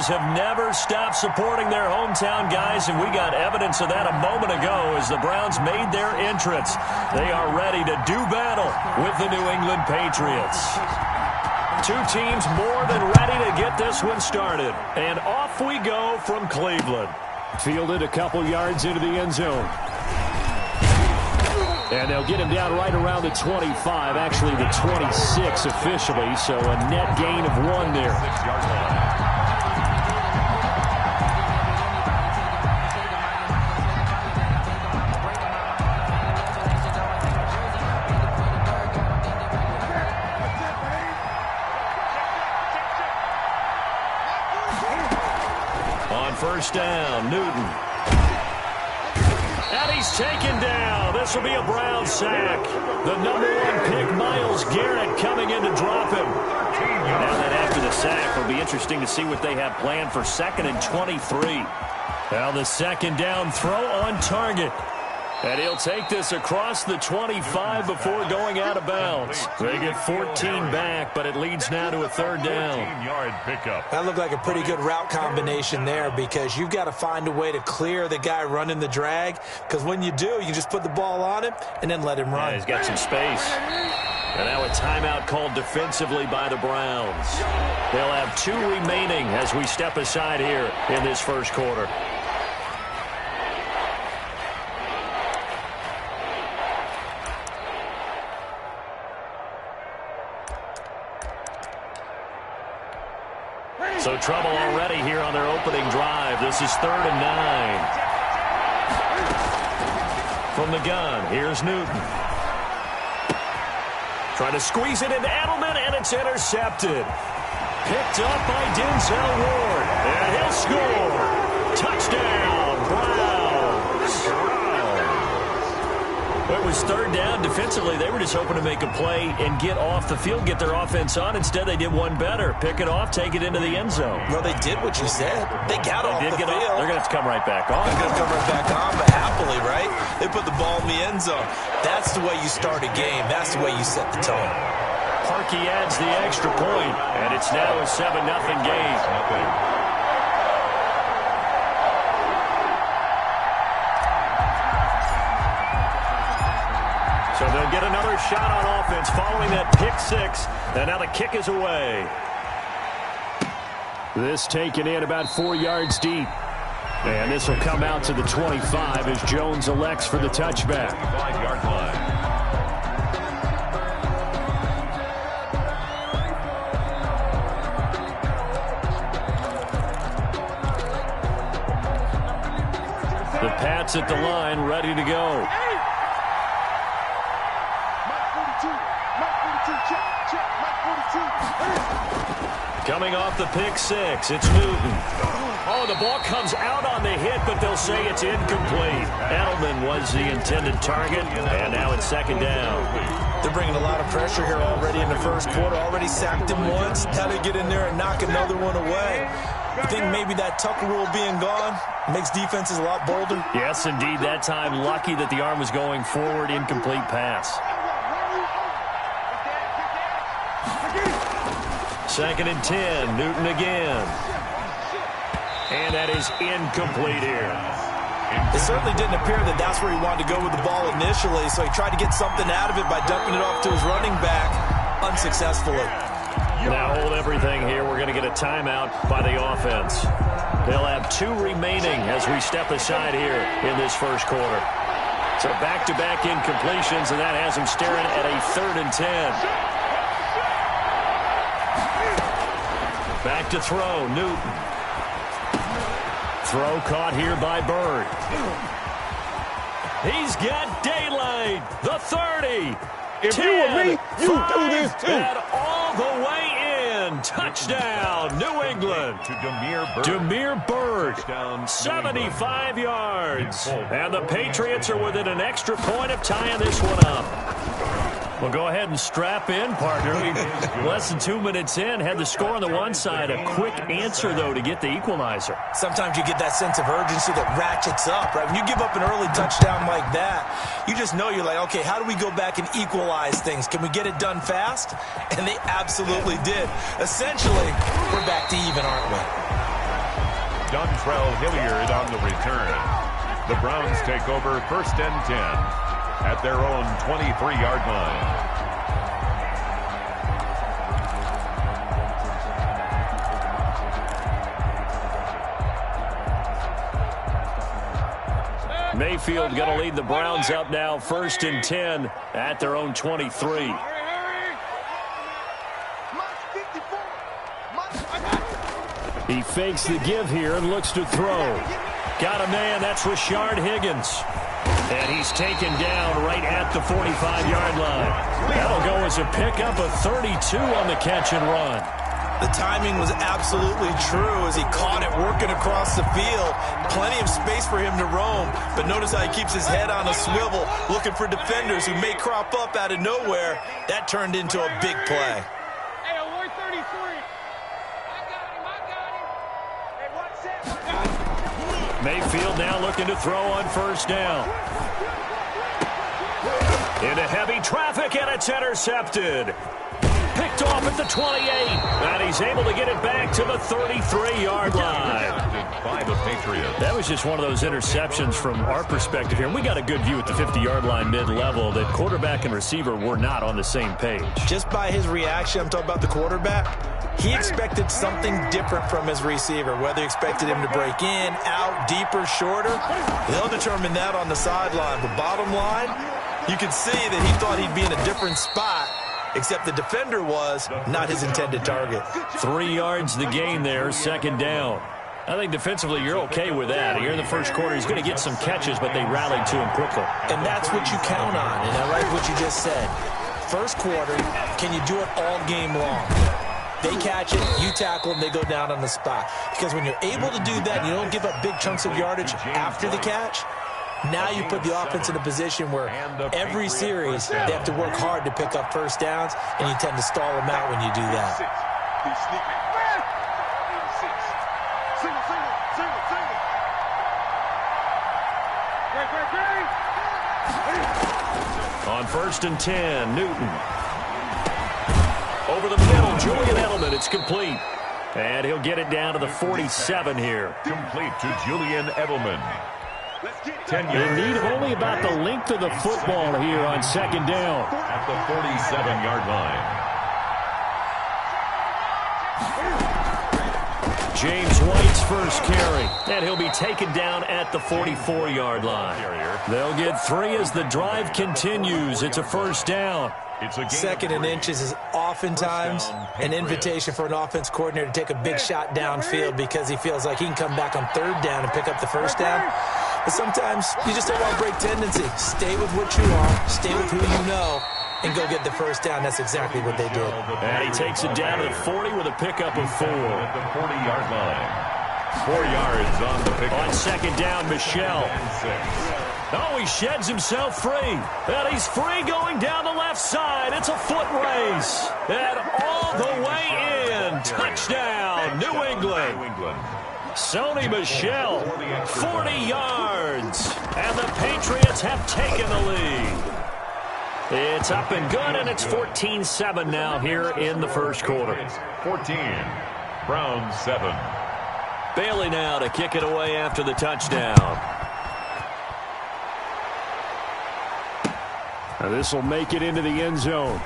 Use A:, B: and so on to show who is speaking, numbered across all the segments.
A: Steelers have never stopped supporting their hometown guys, and we got evidence of that a moment ago as the Browns made their entrance. They are ready to do battle with the New England Patriots. Two teams more than ready to get this one started. And off we go from Cleveland.
B: Fielded a couple yards into the end zone. And they'll get him down right around the 25, actually the 26 officially, so a net gain of 1 there.
A: On first down, Newton. And he's taken down. This will be a Brown sack. The #1 pick, Myles Garrett, coming in to drop him. Now that after the sack, it'll be interesting to see what they have planned for 2nd and 23. Now the second down throw on target. And he'll take this across the 25 before going out of bounds. They get 14 back, but it leads now to a 3rd down.
C: That looked like a pretty good route combination there because you've got to find a way to clear the guy running the drag, because when you do, you just put the ball on him and then let him run.
A: Yeah, he's got some space. And now a timeout called defensively by the Browns. They'll have 2 remaining as we step aside here in this first quarter. So trouble already here on their opening drive. This is 3rd and 9. From the gun, here's Newton. Trying to squeeze it into Edelman, and it's intercepted. Picked up by Denzel Ward, and he'll score. Touchdown, Browns. It was 3rd down. Defensively, they were just hoping to make a play and get off the field, get their offense on. Instead, they did one better. Pick it off, take it into the end zone.
C: Well, they did what you said. They got off the field.
A: They're going to have to come right back on.
C: They're going to come right back on, but happily, right? They put the ball in the end zone. That's the way you start a game. That's the way you set the tone.
A: Parkey adds the extra point, and it's now a 7-0 game. So they'll get another shot on offense following that pick 6, and now the kick is away.
B: This taken in about 4 yards deep. And this will come out to the 25 as Jones elects for the touchback.
D: 5-yard line.
A: The Pats at the line, ready to go. Coming off the pick 6, it's Newton. Oh, the ball comes out on the hit, but they'll say it's incomplete. Edelman was the intended target, and now it's 2nd down.
C: They're bringing a lot of pressure here already in the first quarter. Already sacked him once. Now they get in there and knock another one away. You think maybe that Tucker rule being gone makes defenses a lot bolder?
A: Yes, indeed. That time, lucky that the arm was going forward, incomplete pass. 2nd and 10, Newton again. And that is incomplete here.
C: It certainly didn't appear that that's where he wanted to go with the ball initially, so he tried to get something out of it by dumping it off to his running back unsuccessfully.
A: Now hold everything here. We're going to get a timeout by the offense. They'll have 2 remaining as we step aside here in this first quarter. So back-to-back incompletions, and that has them staring at a 3rd and 10. Back to throw, Newton. Throw caught here by Bird. He's got daylight. The 30.
E: If
A: 10,
E: you were me, you
A: 5,
E: do this too.
A: And all the way in. Touchdown, New England.
D: To
A: Demir Bird, 75 yards. And the Patriots are within an extra point of tying this one up. Well, go ahead and strap in, partner. Less than 2 minutes in, had the score on the one side. A quick answer, though, to get the equalizer.
C: Sometimes you get that sense of urgency that ratchets up, right? When you give up an early touchdown like that, you just know you're like, okay, how do we go back and equalize things? Can we get it done fast? And they absolutely did. Essentially, we're back to even, aren't we?
D: Dontrell Hilliard on the return. The Browns take over 1st and 10 at their own 23-yard line.
B: Mayfield going to lead the Browns up now, 1st and 10 at their own 23. He fakes the give here and looks to throw. Got a man, that's Rashard Higgins. And he's taken down right at the 45-yard line. That'll go as a pickup of 32 on the catch and run.
C: The timing was absolutely true as he caught it working across the field. Plenty of space for him to roam, but notice how he keeps his head on a swivel, looking for defenders who may crop up out of nowhere. That turned into a big play.
E: Hey, Award 33. I got him.
B: Mayfield now looking to throw on 1st down. Into heavy traffic, and it's intercepted. Picked off at the 28, and he's able to get it back to the 33-yard line.
D: By the Patriots.
B: That was just one of those interceptions from our perspective here. We got a good view at the 50-yard line mid-level that quarterback and receiver were not on the same page.
C: Just by his reaction, I'm talking about the quarterback, he expected something different from his receiver, whether he expected him to break in, out, deeper, shorter. They'll determine that on the sideline. But bottom line, you can see that he thought he'd be in a different spot, except the defender was not his intended target.
B: 3 yards the gain there, 2nd down. I think defensively you're okay with that. Here in the first quarter, he's going to get some catches, but they rallied to him quickly.
C: And that's what you count on, and I like what you just said. First quarter, can you do it all game long? They catch it, you tackle them, they go down on the spot. Because when you're able to do that and you don't give up big chunks of yardage after the catch, now you put the offense in a position where every series they have to work hard to pick up 1st downs, and you tend to stall them out when you do that.
B: On 1st and 10, Newton. Over the middle, Julian Edelman, it's complete. And he'll get it down to the 47 here.
D: Complete to Julian Edelman.
B: They need only about the length of the football here on 2nd down.
D: At the 47-yard line.
B: James White's first carry, and he'll be taken down at the 44-yard line. They'll get 3 as the drive continues. It's a 1st down.
D: It's a
C: 2nd and inches is oftentimes an invitation for an offense coordinator to take a big shot downfield because he feels like he can come back on 3rd down and pick up the 1st down. But sometimes you just don't want to break tendency. Stay with what you are, stay with who you know, and go get the 1st down. That's exactly what they did.
B: And he takes it down to the 40 with a pickup of 4.
D: At the 40-yard line. 4 yards on the pickup.
B: On 2nd down, Michel. Oh, he sheds himself free. And he's free going down the left side. It's a foot race. And all the way in. Touchdown, New England. Sony Michel, 40 yards. And the Patriots have taken the lead. It's up and good, and it's 14-7 now here in the first quarter.
D: 14, Browns 7.
B: Bailey now to kick it away after the touchdown. Now this will make it into the end zone.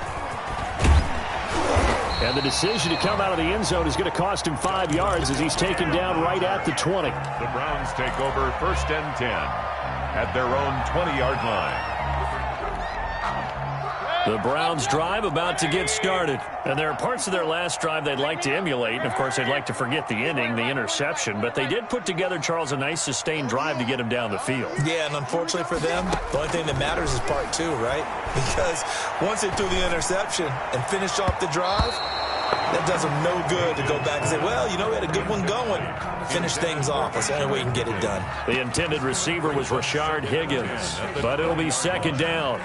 B: And the decision to come out of the end zone is going to cost him 5 yards as he's taken down right at the 20.
D: The Browns take over 1st and 10 at their own 20-yard line.
B: The Browns drive about to get started. And there are parts of their last drive they'd like to emulate. And, of course, they'd like to forget the ending, the interception. But they did put together, Charles, a nice sustained drive to get him down the field.
C: Yeah, and unfortunately for them, the only thing that matters is part 2, right? Because once they threw the interception and finished off the drive, that does them no good to go back and say, well, you know, we had a good one going. Finish things off. That's the only way you can get it done.
B: The intended receiver was Rashard Higgins. But it'll be 2nd down.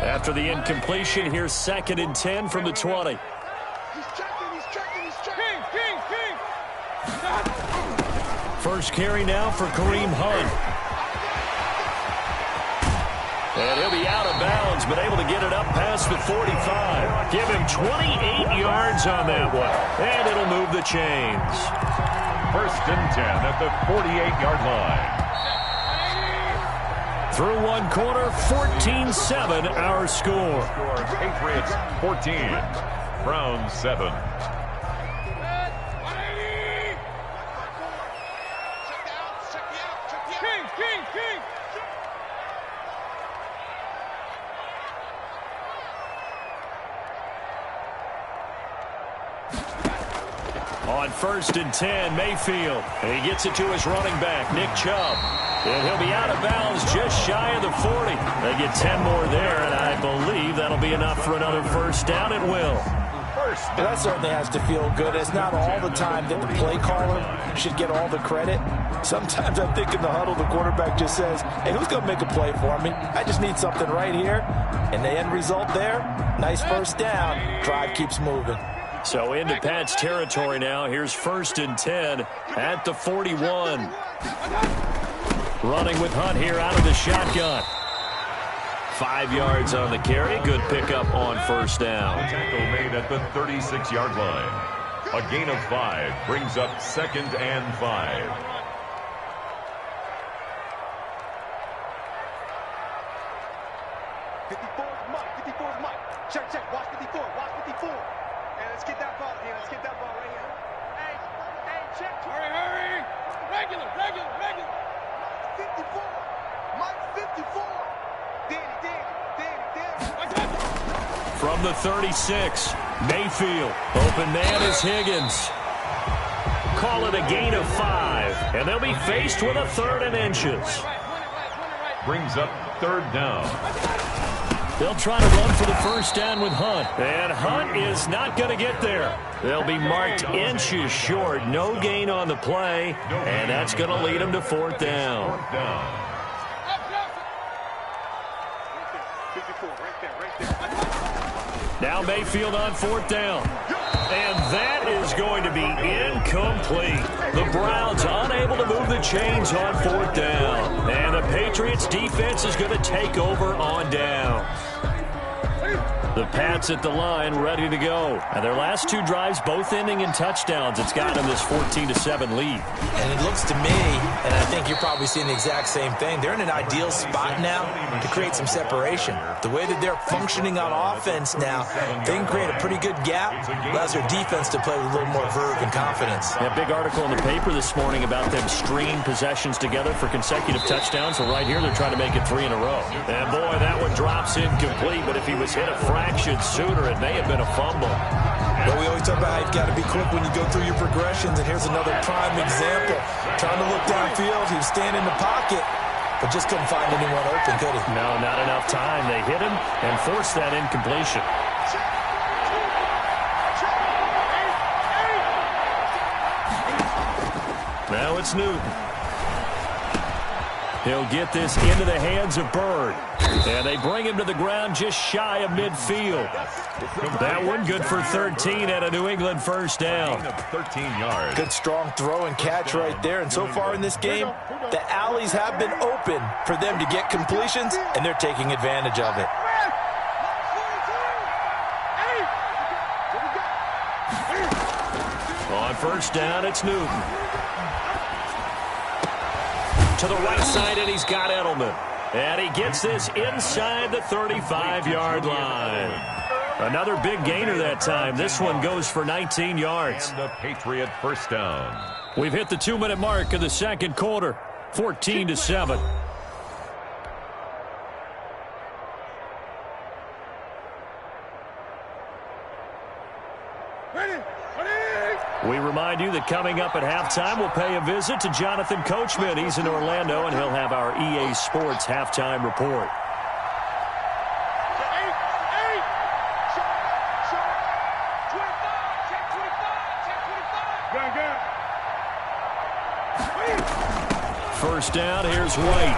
B: After the incompletion, here's 2nd and 10 from the 20. First carry now for Kareem Hunt. And he'll be out of bounds, but able to get it up past the 45. Give him 28 yards on that one. And it'll move the chains.
D: First and 10 at the 48-yard line.
B: Through one quarter, 14-7 our score.
D: Patriots 14, Browns 7.
E: King.
B: On first and 10, Mayfield. And he gets it to his running back, Nick Chubb. And he'll be out of bounds just shy of the 40. They get 10 more there, and I believe that'll be enough for another first down. It will.
C: Well, that certainly has to feel good. It's not all the time that the play caller should get all the credit. Sometimes I think in the huddle, the quarterback just says, hey, who's going to make a play for me? I just need something right here. And the end result there, nice first down. Drive keeps moving.
B: So into Pat's territory now. Here's first and 10 at the 41. Running with Hunt here out of the shotgun. 5 yards on the carry. Good pickup on first down.
D: Tackle made at the 36-yard line. A gain of 5 brings up second and 5.
E: Check. Watch 54. Hey, let's get that ball here. Let's get that ball right here. Hey, check. Hurry. Regular. 54. Mike 54. Danny.
B: From the 36, Mayfield. Open man is Higgins. Call it a gain of 5. And they'll be faced with a third and inches.
D: Brings up third down.
B: They'll try to run for the first down with Hunt. And Hunt is not going to get there. They'll be marked inches short. No gain on the play. And that's going to lead them to fourth down. Now Mayfield on fourth down. And that is going to be incomplete. The Browns unable to move the chains on fourth down. And the Patriots defense is going to take over on downs. The Pats at the line ready to go. And their last 2 drives both ending in touchdowns. It's got them this 14-7 lead.
C: And it looks to me, and I think you're probably seeing the exact same thing, they're in an ideal spot now to create some separation. The way that they're functioning on offense now, they can create a pretty good gap. Allows their defense to play with a little more verve and confidence.
B: A big article in the paper this morning about them stringing possessions together for consecutive touchdowns. So right here, they're trying to make it 3 in a row. And boy, that one drops incomplete. But if he was hit a fraction sooner, it may have been a fumble.
C: But we always talk about how you've got to be quick when you go through your progressions, and here's another prime example. Trying to look downfield, he was standing in the pocket, but just couldn't find anyone open, could he?
B: No, not enough time. They hit him and forced that incompletion. Now it's Newton. He'll get this into the hands of Bird. And they bring him to the ground just shy of midfield. That one good for 13 at a New England first down.
D: 13 yards.
C: Good strong throw and catch right there. And so far in this game, the alleys have been open for them to get completions, and they're taking advantage of it.
B: On first down, it's Newton. To the right side, and he's got Edelman. And he gets this inside the 35-yard line. Another big gainer that time. This one goes for 19 yards.
D: And the Patriot first down.
B: We've hit the 2-minute mark of the second quarter. 14-7. We remind you that coming up at halftime, we'll pay a visit to Jonathan Coachman. He's in Orlando, and he'll have our EA Sports halftime report. First down, here's White.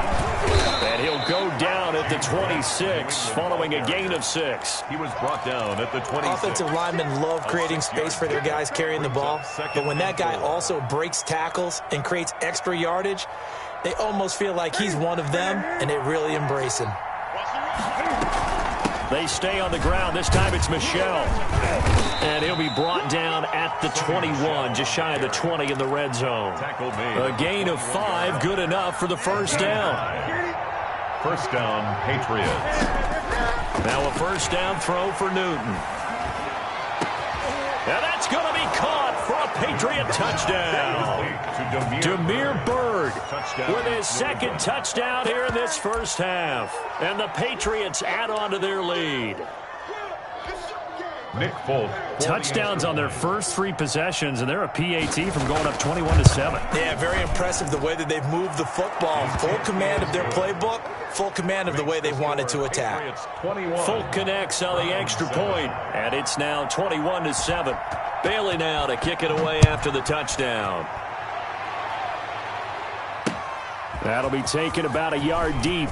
B: And he'll go down at
A: at the 26 following a gain of 6.
D: He was brought down at the 26.
C: Offensive linemen love creating space for their guys carrying the ball, but when that guy also breaks tackles and creates extra yardage, they almost feel like he's one of them, and they really embrace him.
A: They stay on the ground. This time it's Michel. And he'll be brought down at the 21, just shy of the 20 in the red zone. A gain of 5, good enough for the first down.
D: First down, Patriots.
A: Now a first down throw for Newton. And that's going to be caught for a Patriot touchdown. Demir Bird with his second touchdown here in this first half. And the Patriots add on to their lead.
D: Nick Folk.
A: Touchdowns on their first 3 possessions, and they're a PAT from going up 21-7.
C: Yeah, very impressive the way that they've moved the football. Full command of their playbook, full command of the way they wanted to attack.
A: Folk connects on the extra point, and it's now 21-7. Bailey now to kick it away after the touchdown. That'll be taken about a yard deep.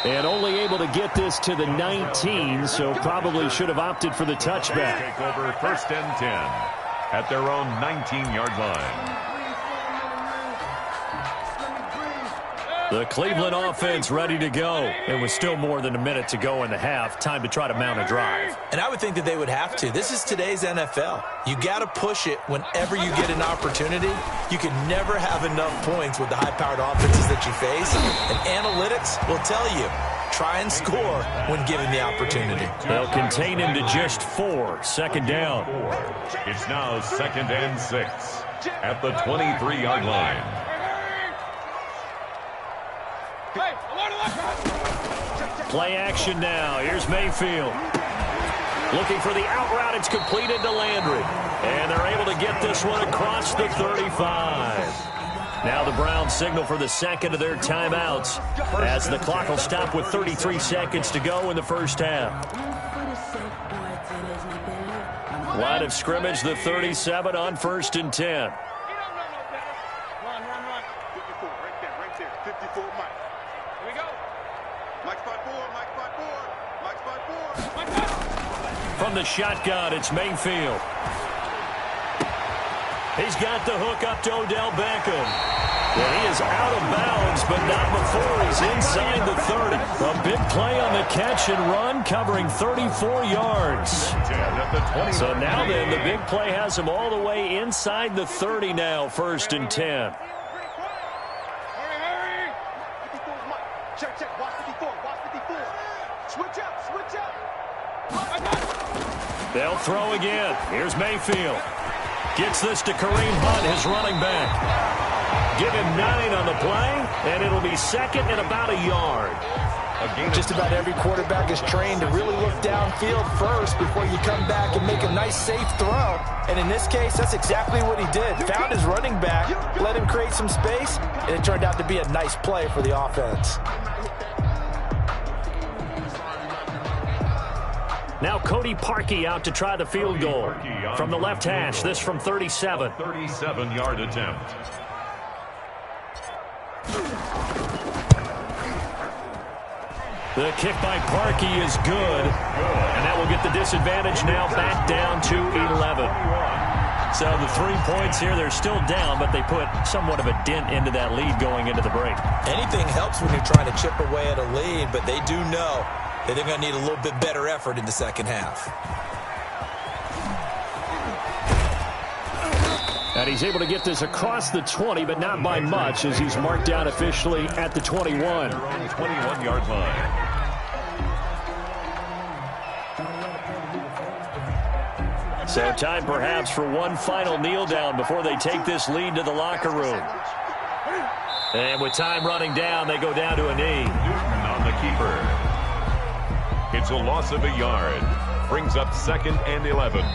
A: And only able to get this to the 19, so probably should have opted for the touchback.
D: Take over first and 10 at their own 19-yard line.
A: The Cleveland offense ready to go. It was still more than a minute to go in the half. Time to try to mount a drive.
C: And I would think that they would have to. This is today's NFL. You got to push it whenever you get an opportunity. You can never have enough points with the high-powered offenses that you face. And analytics will tell you, try and score when given the opportunity.
A: They'll contain him to just 4. Second down.
D: It's now second and 6 at the 23-yard line.
A: Play action now. Here's Mayfield. Looking for the out route. It's completed to Landry. And they're able to get this one across the 35. Now the Browns signal for the second of their timeouts as the clock will stop with 33 seconds to go in the first half. Line of scrimmage, the 37 on first and 10. From the shotgun, it's Mayfield. He's got the hook up to Odell Beckham. And he is out of bounds, but not before he's inside the 30. A big play on the catch and run, covering 34 yards. So now then, the big play has him all the way inside the 30 now, first and 10. They'll throw again. Here's Mayfield. Gets this to Kareem Hunt, his running back. Give him 9 on the play, and it'll be second and about a yard.
C: Just about every quarterback is trained to really look downfield first before you come back and make a nice, safe throw. And in this case, that's exactly what he did. Found his running back, let him create some space, and it turned out to be a nice play for the offense.
A: Now Cody Parkey out to try the field goal. From the left hash, this from 37.
D: 37-yard attempt.
A: The kick by Parkey is good. And that will get the disadvantage now back down to 11. So the 3 points here, they're still down, but they put somewhat of a dent into that lead going into the break.
C: Anything helps when you're trying to chip away at a lead, but they do know that they're going to need a little bit better effort in the second half.
A: And he's able to get this across the 20, but not by much, as he's marked down officially at the 21.
D: 21-yard line.
A: So time perhaps for one final kneel down before they take this lead to the locker room. And with time running down, they go down to a knee.
D: Newton on the keeper. It's a loss of a yard. Brings up second and 11.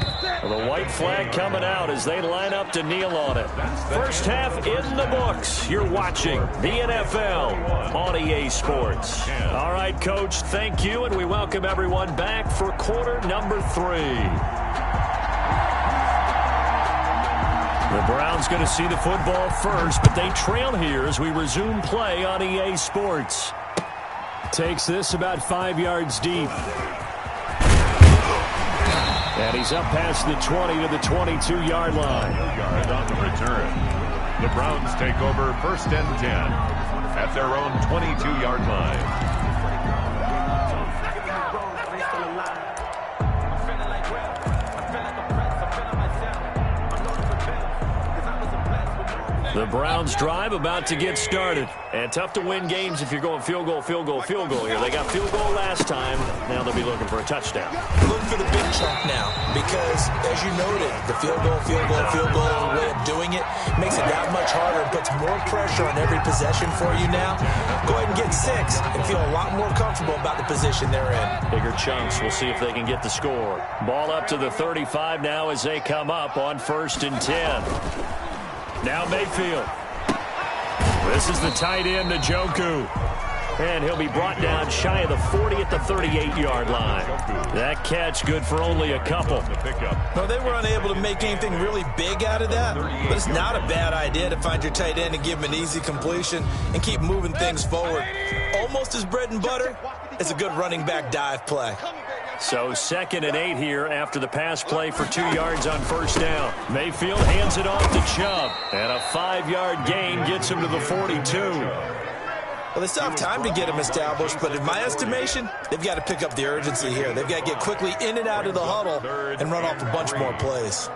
A: Well, the white flag coming out as they line up to kneel on it. First half in the books. You're watching the NFL on EA Sports. All right, Coach, thank you, and we welcome everyone back for quarter number 3. The Browns going to see the football first, but they trail here as we resume play on EA Sports.
B: Takes this about 5 yards deep. And he's up past the 20 to the 22-yard line.
D: Yard on the return. The Browns take over 1st and 10 at their own 22-yard line.
B: The Browns drive about to get started. And tough to win games if you're going field goal, field goal, field goal here. They got field goal last time. Now they'll be looking for a touchdown.
C: Looking for the big chunk now because, as you noted, the field goal, way of doing it makes it that much harder and puts more pressure on every possession for you now. Go ahead and get 6 and feel a lot more comfortable about the position they're in.
B: Bigger chunks. We'll see if they can get the score. Ball up to the 35 now as they come up on 1st and 10. Now Mayfield. This is the tight end, Njoku. And he'll be brought down shy of the 40 at the 38-yard line. That catch good for only a couple.
C: No, they were unable to make anything really big out of that. But it's not a bad idea to find your tight end and give him an easy completion and keep moving things forward. Almost as bread and butter as a good running back dive play.
B: So 2nd and 8 here after the pass play for 2 yards on 1st down. Mayfield hands it off to Chubb. And a 5-yard gain gets him to the 42.
C: Well, they still have time to get him established, but in my estimation, they've got to pick up the urgency here. They've got to get quickly in and out of the huddle and run off a bunch more plays.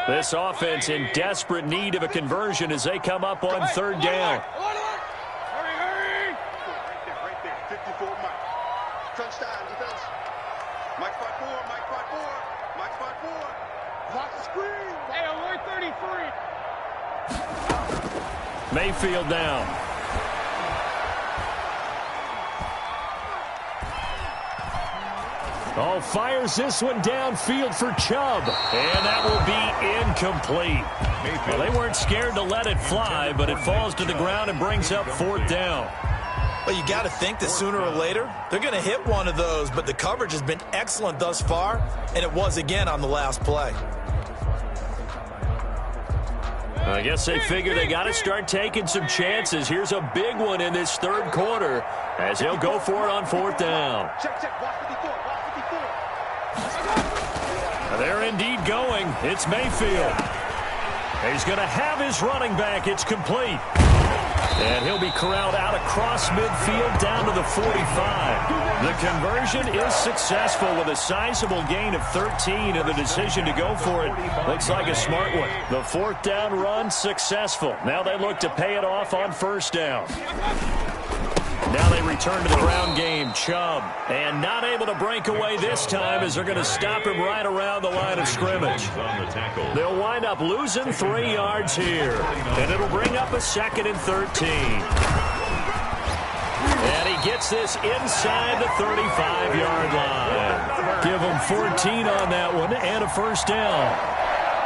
B: This offense in desperate need of a conversion as they come up on 3rd down.
E: Hurry. Right there. 54 Mike. Crunch time, defense. Mike 5-4, Mike 5-4, Mike 5-4. Block the screen. Hey, alert 33.
B: Mayfield down. Oh, fires this one downfield for Chubb. And that will be incomplete. Well, they weren't scared to let it fly, but it falls to the ground and brings up 4th down.
C: Well, you got to think that sooner or later, they're going to hit one of those, but the coverage has been excellent thus far, and it was again on the last play.
B: I guess they figure they got to start taking some chances. Here's a big one in this 3rd quarter as he'll go for it on 4th down.
E: Check. Block 54.
B: They're indeed going. It's Mayfield. He's going to have his running back. It's complete. And he'll be corralled out across midfield down to the 45. The conversion is successful with a sizable gain of 13, and the decision to go for it looks like a smart one. The 4th down run successful. Now they look to pay it off on 1st down. Now they return to the ground game. Chubb. And not able to break away this time as they're going to stop him right around the line of scrimmage. They'll wind up losing 3 yards here. And it'll bring up a 2nd and 13. And he gets this inside the 35-yard line. Give him 14 on that one and a 1st down.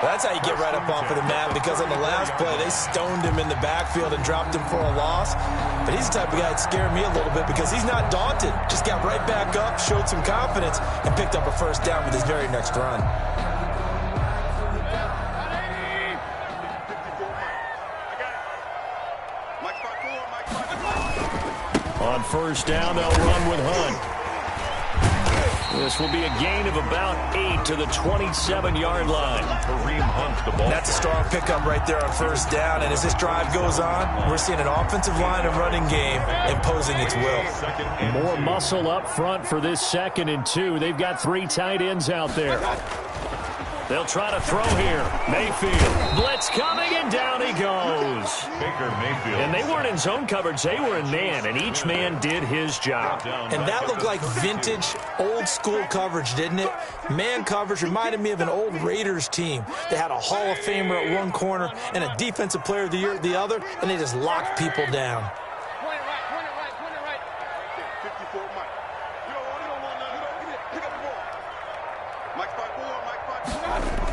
C: That's how you get right up off of the mat, because on the last play, they stoned him in the backfield and dropped him for a loss. But he's the type of guy that scared me a little bit because he's not daunted. Just got right back up, showed some confidence, and picked up a 1st down with his very next run.
B: On 1st down, they'll run with Hunt. This will be a gain of about 8 to the 27-yard line.
C: That's a strong pickup right there on 1st down. And as this drive goes on, we're seeing an offensive line and running game imposing its will.
B: More muscle up front for this 2nd and 2. They've got 3 tight ends out there. They'll try to throw here. Mayfield. Blitz coming, and down he goes.
D: Baker Mayfield.
B: And they weren't in zone coverage. They were in man, and each man did his job.
C: And that looked like vintage, old-school coverage, didn't it? Man coverage reminded me of an old Raiders team. They had a Hall of Famer at one corner and a Defensive Player of the Year at the other, and they just locked people down.
E: Point it right. 54 Mike. You don't want none. Pick up the ball. Mike 5-4, Mike 5-4.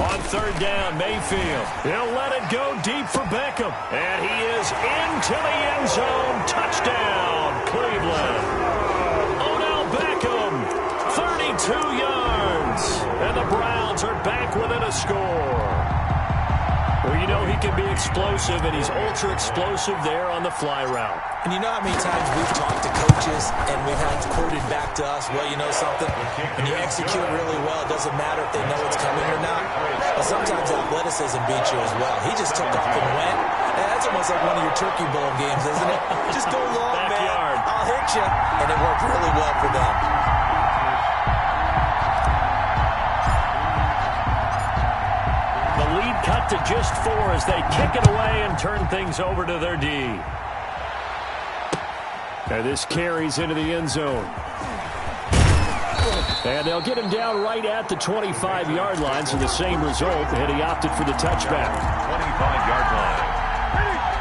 B: On 3rd down, Mayfield. He'll let it go deep for Beckham. And he is into the end zone. Touchdown, Cleveland. Odell Beckham, 32 yards. And the Browns are back within a score.
A: Well, you know he can be explosive, and he's ultra-explosive there on the fly route.
C: And you know how many times we've talked to coaches and we've had quoted back to us, well, you know something? When you execute really well, it doesn't matter if they know it's coming or not. But sometimes athleticism beats you as well. He just took off and went. And that's almost like one of your Turkey Bowl games, isn't it? Just go long,
A: Backyard.
C: man. I'll hit you. And it worked really well for them.
A: The lead cut to just 4 as they kick it away and turn things over to their D. And this carries into the end zone. And they'll get him down right at the 25-yard line, so the same result, and he opted for the touchback.
D: 25-yard line.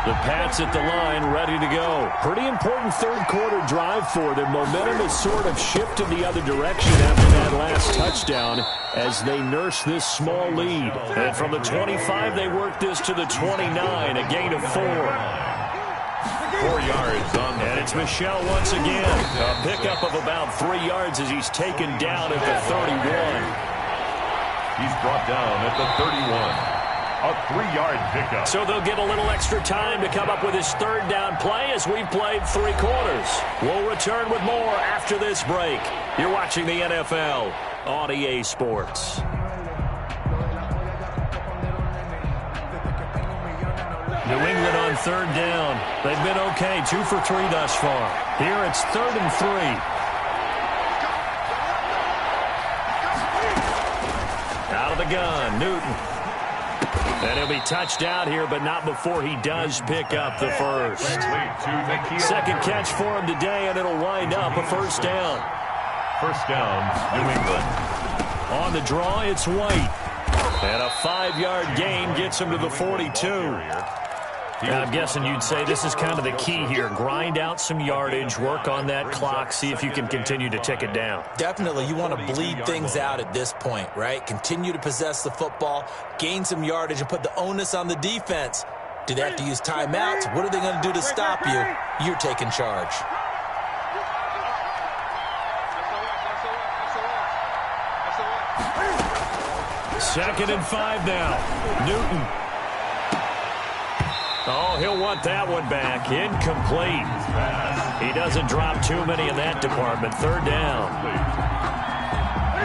A: The Pats at the line, ready to go. Pretty important third-quarter drive for them. Momentum has sort of shifted the other direction after that last touchdown as they nurse this small lead. And from the 25, they work this to the 29, a gain of 4.
D: 4 yards on the
A: And it's Michel once again. A pickup of about 3 yards as he's taken down at the 31.
D: He's brought down at the 31. A 3-yard pickup.
A: So they'll get a little extra time to come up with his third down play as we've played 3 quarters. We'll return with more after this break. You're watching the NFL on EA Sports. New England on third down. They've been okay, 2 for 3 thus far. Here it's 3rd and 3. Out of the gun, Newton. And he'll be touched out here, but not before he does pick up the first. Second catch for him today, and it'll wind up a first down.
D: First down, New England.
A: On the draw, it's White. And a 5-yard gain gets him to the 42. Now, I'm guessing you'd say this is kind of the key here. Grind out some yardage, work on that clock, see if you can continue to tick it down.
C: Definitely, you want to bleed things out at this point, right? Continue to possess the football, gain some yardage, and put the onus on the defense. Do they have to use timeouts? What are they going to do to stop you? You're taking charge.
A: Second and 5 now. Newton. Oh, he'll want that one back. Incomplete. He doesn't drop too many in that department. Third down.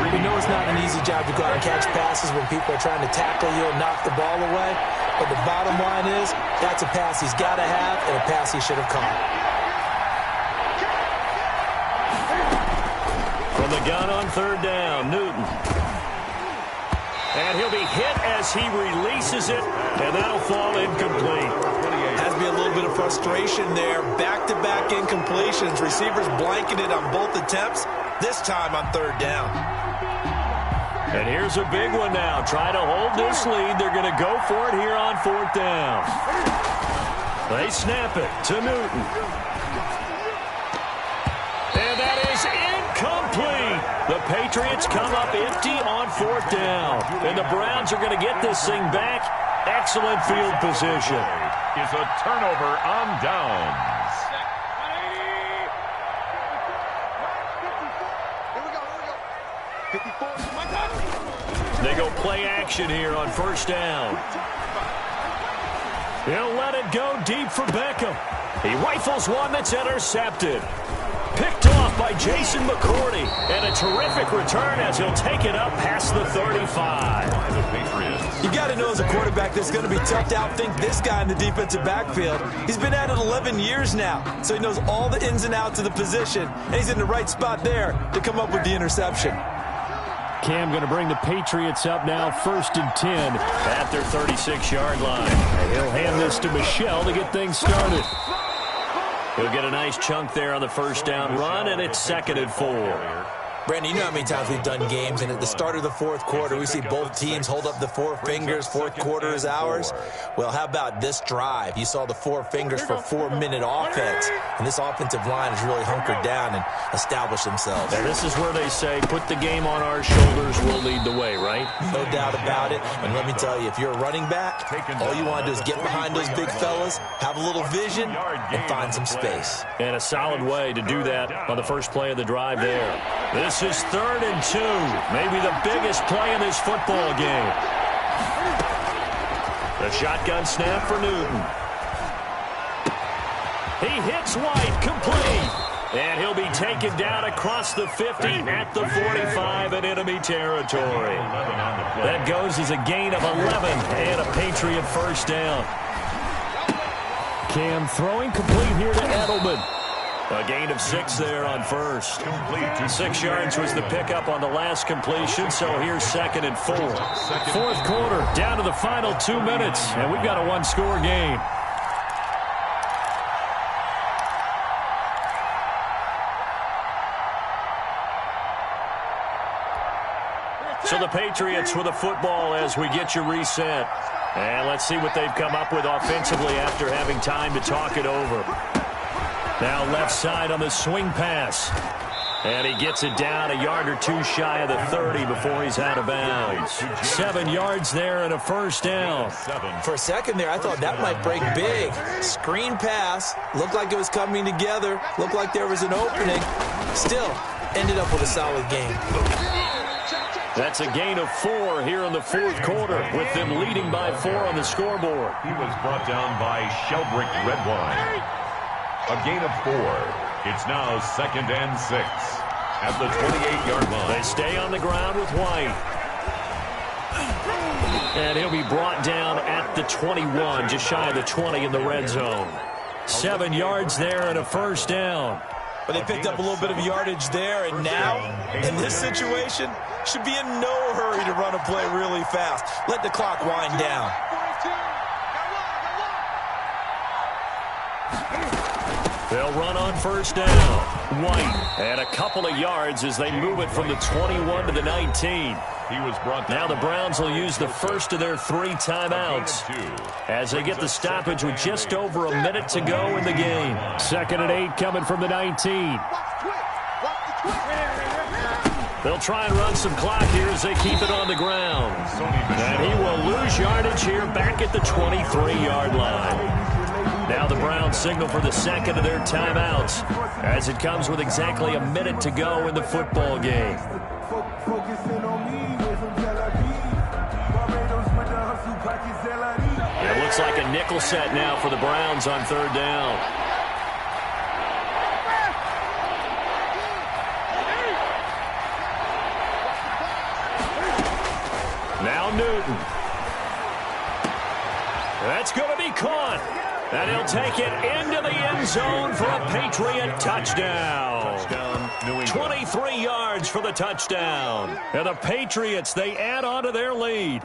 C: We know it's not an easy job to go out and catch passes when people are trying to tackle you and knock the ball away. But the bottom line is, that's a pass he's got to have and a pass he should have caught.
A: From the gun on third down, Newton. And he'll be hit as he releases it, and that'll fall incomplete.
C: Has to be a little bit of frustration there. Back-to-back incompletions. Receivers blanketed on both attempts, this time on third down.
A: And here's a big one now. Try to hold this lead. They're going to go for it here on fourth down. They snap it to Newton. And that is incomplete. The Patriots come up empty on fourth down. And the Browns are going to get this thing back. Excellent field position.
D: Is a turnover on downs.
A: They go play action here on first down. He'll let it go deep for Beckham. He rifles one that's intercepted. Picked off by Jason McCourty. And a terrific return as he'll take it up past the 35.
C: You got to know as a quarterback that's going to be tough to outthink this guy in the defensive backfield. He's been at it 11 years now, so he knows all the ins and outs of the position, and he's in the right spot there to come up with the interception.
A: Cam going to bring the Patriots up now, 1st and 10 at their 36-yard line. And he'll hand this to Michel to get things started. He'll get a nice chunk there on the first down run, and it's 2nd and 4.
C: Brandon, you know how many times we've done games, and at the start of the fourth quarter, we see both teams hold up the 4 fingers, fourth quarter is ours. Well, how about this drive? You saw the 4 fingers for 4-minute offense, and this offensive line has really hunkered down and established themselves.
A: And this is where they say, put the game on our shoulders, we'll lead the way, right?
C: No doubt about it, and let me tell you, if you're a running back, all you want to do is get behind those big fellas, have a little vision, and find some space.
A: And a solid way to do that on the first play of the drive there. This is 3rd and 2, maybe the biggest play in this football game. The shotgun snap for Newton. He hits White, complete. And he'll be taken down across the 50 at the 45 in enemy territory. That goes as a gain of 11 and a Patriot first down.
B: Cam throwing complete here to Edelman.
A: A gain of 6 there on first. 6 yards was the pickup on the last completion, so here's 2nd and 4.
B: Fourth quarter, down to the final 2 minutes, and we've got a one-score game.
A: So the Patriots with the football as we get you reset. And let's see what they've come up with offensively after having time to talk it over. Now left side on the swing pass. And he gets it down a yard or two shy of the 30 before he's out of bounds.
B: 7 yards there and a first down.
C: For a second there, I thought that might break big. Screen pass. Looked like it was coming together. Looked like there was an opening. Still, ended up with a solid game.
A: That's a gain of 4 here in the fourth quarter, with them leading by 4 on the scoreboard.
D: He was brought down by Shelbrick Redwine. A gain of 4. It's now 2nd and 6 at the 28-yard line.
A: They stay on the ground with White. And he'll be brought down at the 21, just shy of the 20 in the red zone.
B: 7 yards there and a first down.
C: But they picked up a little bit of yardage there, and now, in this situation, should be in no hurry to run a play really fast. Let the clock wind down.
A: They'll run on first down. White, and a couple of yards as they move it from the 21 to the 19.
D: He was brought down.
A: Now the Browns will use the first of their 3 timeouts as they get the stoppage with just over a minute to go in the game.
B: 2nd and 8 coming from the 19.
A: They'll try and run some clock here as they keep it on the ground. And he will lose yardage here back at the 23-yard line. Now the Browns signal for the second of their timeouts as it comes with exactly a minute to go in the football game. It looks like a nickel set now for the Browns on third down. Now Newton. That's going to be caught. And he'll take it into the end zone for a Patriot touchdown. 23 yards for the touchdown. And the Patriots, they add on to their lead.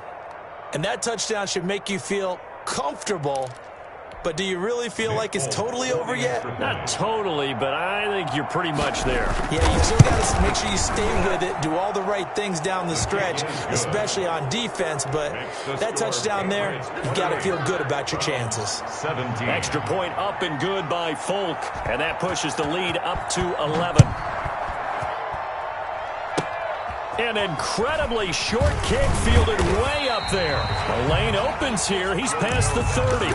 C: And that touchdown should make you feel comfortable. But do you really feel like it's totally over yet?
A: Not totally, but I think you're pretty much there.
C: Yeah, you still got to make sure you stay with it, do all the right things down the stretch, especially on defense. But that touchdown there, you've got to feel good about your chances.
D: 17.
A: Extra point up and good by Folk, and that pushes the lead up to 11. An incredibly short kick fielded way up there. The lane opens here. He's past the 30.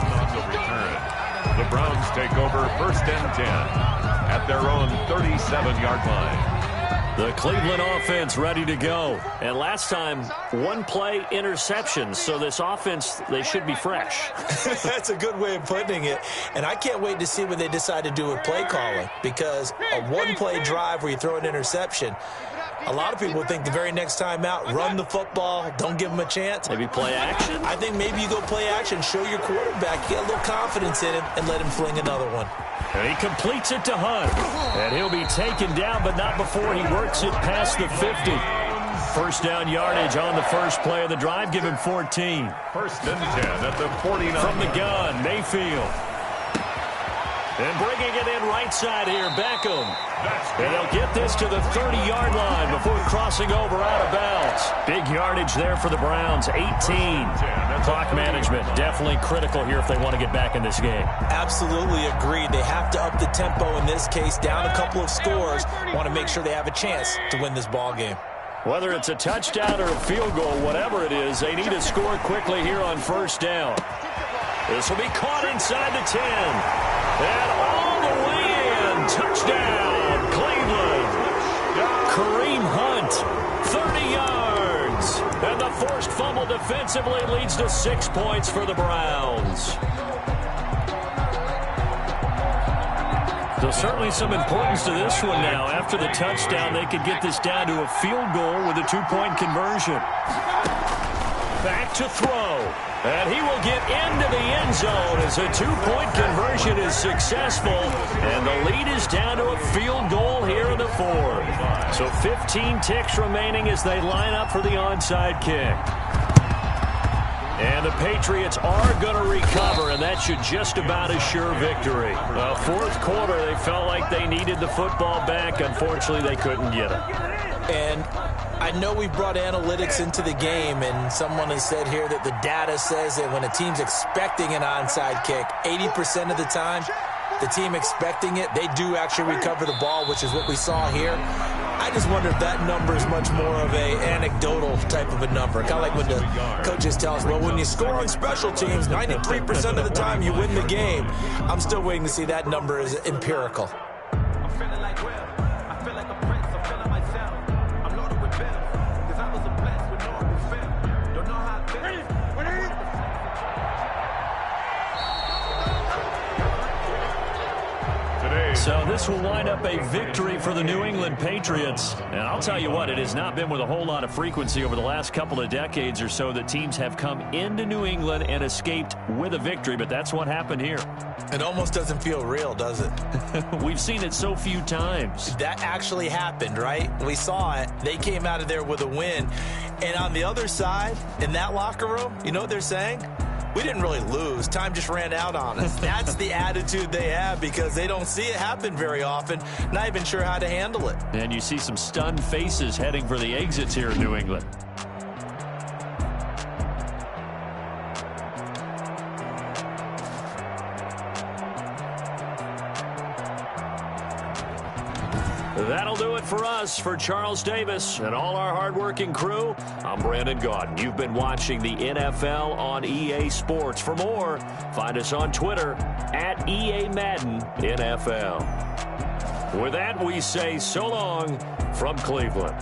D: The Browns take over 1st and 10 at their own 37-yard line.
A: The Cleveland offense ready to go. And last time, 1 play interception. So this offense, they should be fresh.
C: That's a good way of putting it. And I can't wait to see what they decide to do with play calling. Because a 1-play drive where you throw an interception, a lot of people think the very next time out, run the football, don't give them a chance.
A: Maybe play action?
C: I think maybe you go play action, show your quarterback, get a little confidence in him, and let him fling another one.
A: And he completes it to Hunt. And he'll be taken down, but not before he works it past the 50. First down yardage on the first play of the drive. Give him 14.
D: 1st and 10 at the 49.
A: From the gun, Mayfield. And bringing it in right side here, Beckham. And they'll get this to the 30-yard line before crossing over out of bounds. Big yardage there for the Browns, 18. Clock management, definitely critical here if they want to get back in this game.
C: Absolutely agreed. They have to up the tempo in this case, down a couple of scores. Want to make sure they have a chance to win this ball game.
A: Whether it's a touchdown or a field goal, whatever it is, they need to score quickly here on first down. This will be caught inside the 10. And all the way in. Touchdown, Cleveland. Kareem Hunt, 30 yards. And the forced fumble defensively leads to 6 points for the Browns. So certainly some importance to this one now. After the touchdown, they could get this down to a field goal with a 2-point conversion. Back to throw. And he will get into the end zone as a 2-point conversion is successful. And the lead is down to a field goal here in the fourth. So 15 ticks remaining as they line up for the onside kick. And the Patriots are going to recover, and that should just about assure victory. Fourth quarter, they felt like they needed the football back. Unfortunately, they couldn't get it.
C: And I know we brought analytics into the game, and someone has said here that the data says that when a team's expecting an onside kick, 80% of the time, the team expecting it, they do actually recover the ball, which is what we saw here. I just wonder if that number is much more of a anecdotal type of a number. Kind of like when the coaches tell us, well, when you score on special teams, 93% of the time you win the game. I'm still waiting to see that number is empirical.
F: I'm feeling like Will. I feel like a prince. I'm feeling myself. I'm loaded with bills. Because I was a blessed with no refill. Don't know how I feel.
A: So this will wind up a victory for the New England Patriots. And I'll tell you what, it has not been with a whole lot of frequency over the last couple of decades or so that teams have come into New England and escaped with a victory, but that's what happened here.
C: It almost doesn't feel real, does it?
A: We've seen it so few times.
C: That actually happened, right? We saw it. They came out of there with a win. And on the other side, in that locker room, you know what they're saying? We didn't really lose. Time just ran out on us. That's the attitude they have because they don't see it happen very often. Not even sure how to handle it.
A: And you see some stunned faces heading for the exits here in New England. That'll do it for us. For Charles Davis and all our hardworking crew, I'm Brandon Gaudin. You've been watching the NFL on EA Sports. For more, find us on Twitter at EA Madden NFL. With that, we say so long from Cleveland.